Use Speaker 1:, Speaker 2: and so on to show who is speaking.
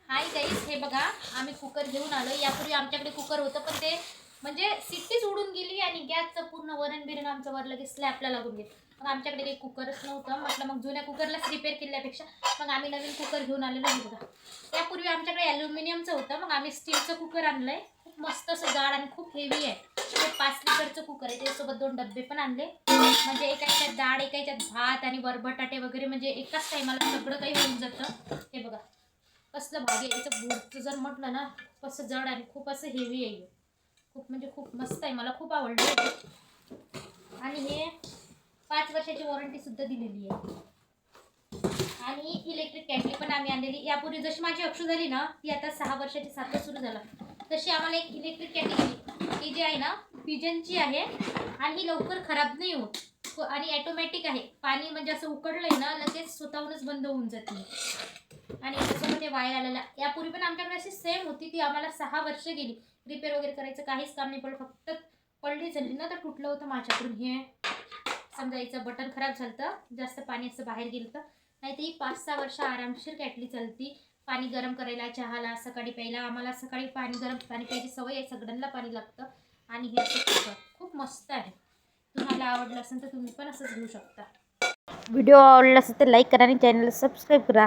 Speaker 1: Hi guys, हे बघा आम्ही कुकर घेऊन आलो. यापूर्वी आमच्याकडे कुकर होतं, पण ते म्हणजे सिट्टीच उडून गेली आणि गॅसचं पूर्ण वरण बिरण आमचं वर लगेच स्लॅबला लागून गेलं. मग आमच्याकडे काही कुकरच नव्हतं. म्हटलं मग जुन्या कुकरलाच रिपेअर केल्यापेक्षा मग आम्ही नवीन कुकर घेऊन आलेलो आहे बघा. त्यापूर्वी आमच्याकडे ॲल्युमिनियमचं होतं, मग आम्ही स्टीलचं कुकर आणलं आहे. खूप मस्त असं जाड आणि खूप हेवी आहे. ते 5 लिटरचं कुकर आहे. त्याच्यासोबत 2 डब्बे पण आणले, म्हणजे एका ह्याच्यात डाळ, एका ह्याच्यात भात आणि बटाटे वगैरे, म्हणजे एकाच टायमाला सगळं काही होऊन जातं. हे बघा कसलं भारी आहे. याचं बोर्डचं जर म्हटलं ना, खूप असं जड आणि खूप असं हेवी आहे. खूप म्हणजे खूप मस्त आहे, मला खूप आवडलं. आणि हे 5 वर्षाची वॉरंटी सुद्धा दिलेली आहे. आणि इलेक्ट्रिक कॅटली पण आम्ही आणलेली. यापूर्वी जशी माझी अक्षू झाली ना, ती आता 6 वर्षाची 7 सुरू झाला, तशी आम्हाला एक इलेक्ट्रिक कॅटली दिली. ही जी आहे ना, पिजनची आहे आणि ही लवकर खराब नाही होत आणि ॲटोमॅटिक आहे. पाणी म्हणजे असं उकडलंय ना, लगेच स्वतःहूनच बंद होऊन जाते. आणि त्याच्यासोबत हे वायर आलेला. यापूर्वी पण आमच्याकडे अशी सेम होती, ती आम्हाला 6 वर्ष गेली. रिपेअर वगैरे करायचं काहीच काम नाही पडलं, फक्त पडली झाली ना तर तुटलं होतं माझ्याकडून. हे समजा याचं बटन खराब झालं, जास्त पाणी असं बाहेर गेलं तर. नाही तर ही 5-6 वर्ष आरामशीर कॅटली चालती. पाणी गरम करायला, चहाला, सकाळी प्यायला. आम्हाला सकाळी गरम पाणी प्यायची सवय आहे, सगळ्यांना पाणी लागतं. आणि हे असं कुकर खूप मस्त आहे. तुम्हाला आवडलं असेल तर तुम्ही पण असंच घेऊ शकता. व्हिडिओ आवडला असेल तर लाईक करा आणि चॅनलला सबस्क्राईब करा.